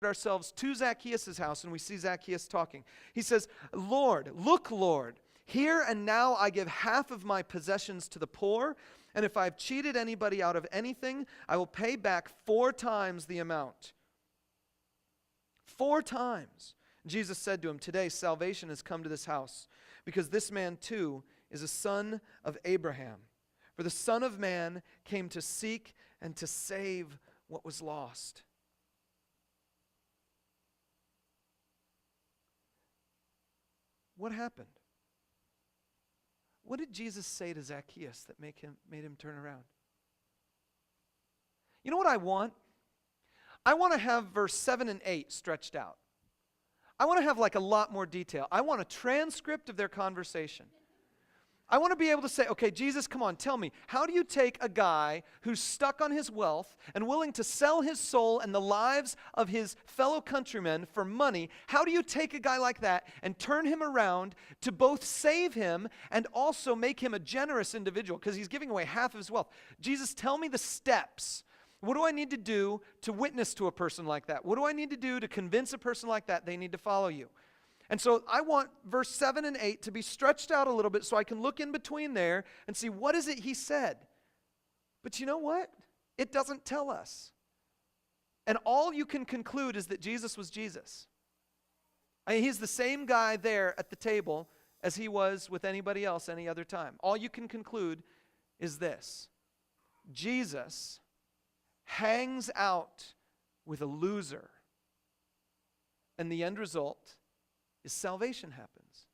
ourselves to Zacchaeus' house, and we see Zacchaeus talking. He says, Lord, look, Lord, here and now I give half of my possessions to the poor, and if I've cheated anybody out of anything, I will pay back 4 times the amount. 4 times. Jesus said to him, today salvation has come to this house, because this man too is a son of Abraham. For the Son of Man came to seek and to save what was lost. What happened? What did Jesus say to Zacchaeus that made him turn around? You know what I want? I want to have verse 7 and 8 stretched out. I want to have like a lot more detail. I want a transcript of their conversation. I want to be able to say, okay, Jesus, come on, tell me, how do you take a guy who's stuck on his wealth and willing to sell his soul and the lives of his fellow countrymen for money? How do you take a guy like that and turn him around to both save him and also make him a generous individual? Because he's giving away half of his wealth. Jesus, tell me the steps. What do I need to do to witness to a person like that? What do I need to do to convince a person like that they need to follow you? And so I want verse 7 and 8 to be stretched out a little bit so I can look in between there and see what is it he said. But you know what? It doesn't tell us. And all you can conclude is that Jesus was Jesus. I mean, he's the same guy there at the table as he was with anybody else any other time. All you can conclude is this: Jesus hangs out with a loser. And the end result is salvation happens.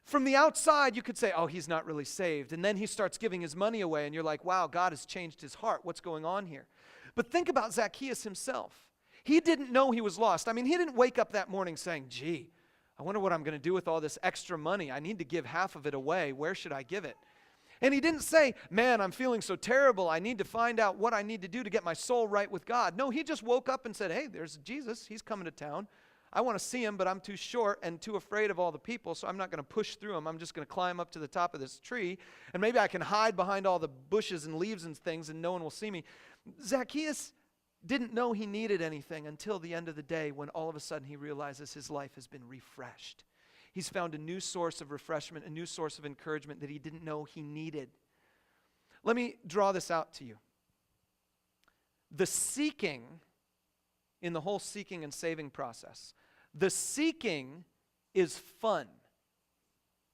From the outside, you could say, oh, he's not really saved. And then he starts giving his money away, and you're like, wow, God has changed his heart. What's going on here? But think about Zacchaeus himself. He didn't know he was lost. I mean, he didn't wake up that morning saying, gee, I wonder what I'm going to do with all this extra money. I need to give half of it away. Where should I give it? And he didn't say, man, I'm feeling so terrible. I need to find out what I need to do to get my soul right with God. No, he just woke up and said, hey, there's Jesus. He's coming to town. I want to see him, but I'm too short and too afraid of all the people, so I'm not going to push through him. I'm just going to climb up to the top of this tree, and maybe I can hide behind all the bushes and leaves and things, and no one will see me. Zacchaeus didn't know he needed anything until the end of the day, when all of a sudden he realizes his life has been refreshed. He's found a new source of refreshment, a new source of encouragement that he didn't know he needed. Let me draw this out to you. The seeking in the whole seeking and saving process, the seeking is fun,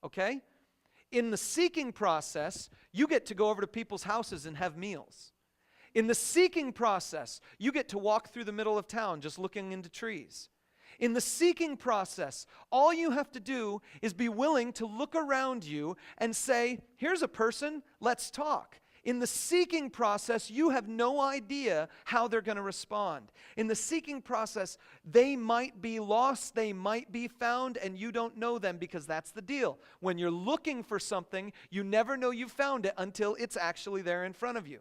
okay? In the seeking process, you get to go over to people's houses and have meals. In the seeking process, you get to walk through the middle of town just looking into trees. In the seeking process, all you have to do is be willing to look around you and say, here's a person, let's talk. In the seeking process, you have no idea how they're going to respond. In the seeking process, they might be lost, they might be found, and you don't know them, because that's the deal. When you're looking for something, you never know you found it until it's actually there in front of you.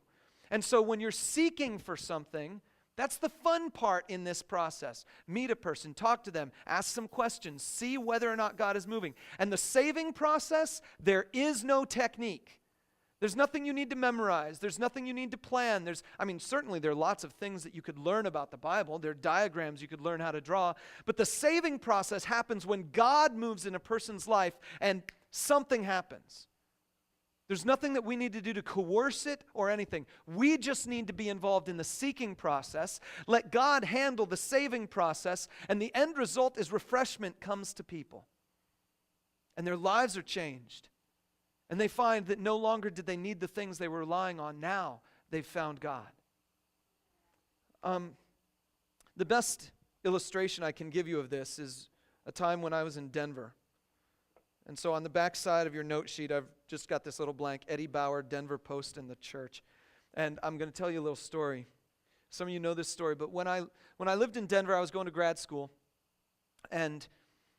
And so when you're seeking for something, that's the fun part in this process. Meet a person, talk to them, ask some questions, see whether or not God is moving. And the saving process, there is no technique. There's nothing you need to memorize. There's nothing you need to plan. Certainly there are lots of things that you could learn about the Bible. There are diagrams you could learn how to draw. But the saving process happens when God moves in a person's life and something happens. There's nothing that we need to do to coerce it or anything. We just need to be involved in the seeking process. Let God handle the saving process, and the end result is refreshment comes to people. And their lives are changed. And they find that no longer did they need the things they were relying on. Now they've found God. The best illustration I can give you of this is a time when I was in Denver. And so on the back side of your note sheet, I've just got this little blank, Eddie Bauer, Denver Post in the church. And I'm going to tell you a little story. Some of you know this story, but when I lived in Denver, I was going to grad school. And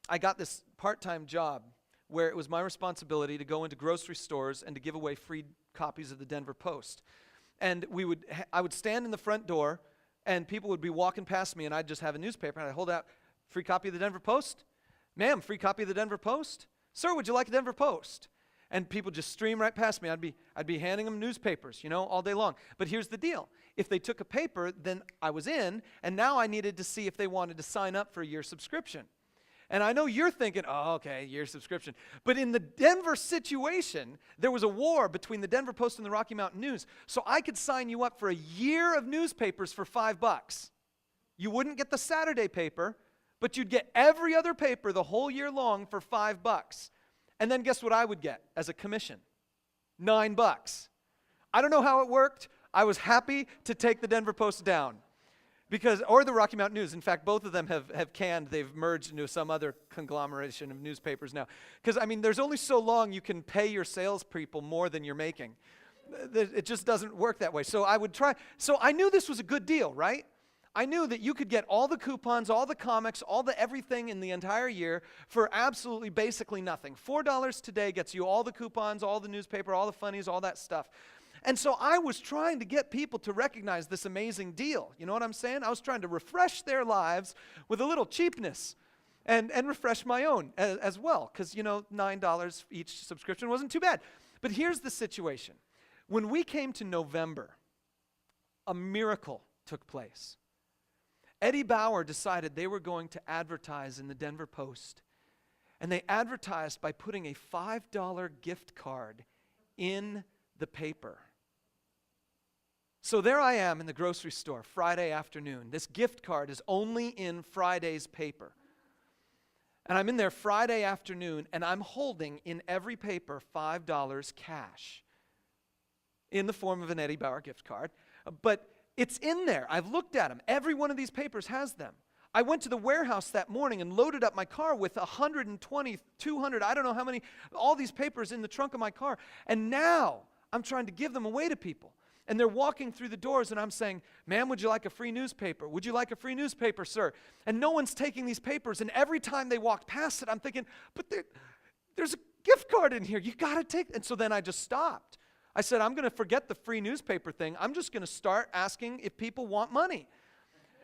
I got this part-time job where it was my responsibility to go into grocery stores and to give away free copies of the Denver Post. And I would stand in the front door, and people would be walking past me, and I'd just have a newspaper, and I'd hold out, free copy of the Denver Post? Ma'am, free copy of the Denver Post? Sir, would you like a Denver Post? And people just stream right past me. I'd be handing them newspapers, all day long. But here's the deal. if they took a paper, then I was in, and now I needed to see if they wanted to sign up for a year subscription. And I know you're thinking, oh, okay, year subscription. But in the Denver situation, there was a war between the Denver Post and the Rocky Mountain News. So I could sign you up for a year of newspapers for $5. You wouldn't get the Saturday paper, but you'd get every other paper the whole year long for $5. And then guess what I would get as a commission? $9. I don't know how it worked. I was happy to take the Denver Post down. Or the Rocky Mountain News. In fact, both of them have canned. They've merged into some other conglomeration of newspapers now. Because, I mean, there's only so long you can pay your salespeople more than you're making. It just doesn't work that way. So I would try. So I knew this was a good deal, right? I knew that you could get all the coupons, all the comics, all the everything in the entire year for absolutely basically nothing. $4 today gets you all the coupons, all the newspaper, all the funnies, all that stuff. And so I was trying to get people to recognize this amazing deal. You know what I'm saying? I was trying to refresh their lives with a little cheapness and refresh my own as well. Because, you know, $9 each subscription wasn't too bad. But here's the situation. When we came to November, a miracle took place. Eddie Bauer decided they were going to advertise in the Denver Post. And they advertised by putting a $5 gift card in the paper. So there I am in the grocery store Friday afternoon. This gift card is only in Friday's paper. And I'm in there Friday afternoon, and I'm holding in every paper $5 cash in the form of an Eddie Bauer gift card. But it's in there. I've looked at them. Every one of these papers has them. I went to the warehouse that morning and loaded up my car with 120, 200, I don't know how many, all these papers in the trunk of my car. And now I'm trying to give them away to people. And they're walking through the doors, and I'm saying, ma'am, would you like a free newspaper? Would you like a free newspaper, sir? And no one's taking these papers. And every time they walk past it, I'm thinking, but there's a gift card in here. You got to take it. And so then I just stopped. I said, I'm going to forget the free newspaper thing. I'm just going to start asking if people want money.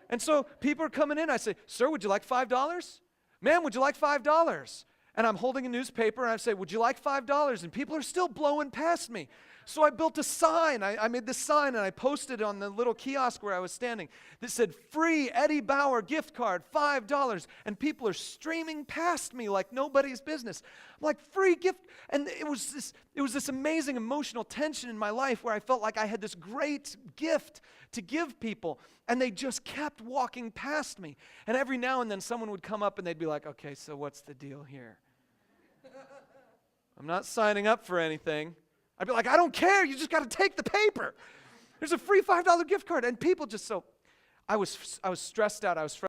And so people are coming in. I say, sir, would you like $5? Ma'am, would you like $5? And I'm holding a newspaper, and I say, would you like $5? And people are still blowing past me. So I built a sign. I made this sign, and I posted it on the little kiosk where I was standing that said, free Eddie Bauer gift card, $5. And people are streaming past me like nobody's business. I'm like, free gift. And it was this amazing emotional tension in my life where I felt like I had this great gift to give people, and they just kept walking past me. And every now and then someone would come up, and they'd be like, okay, so what's the deal here? I'm not signing up for anything. I'd be like, I don't care. You just got to take the paper. There's a free $5 gift card. And people just I was stressed out. I was frustrated.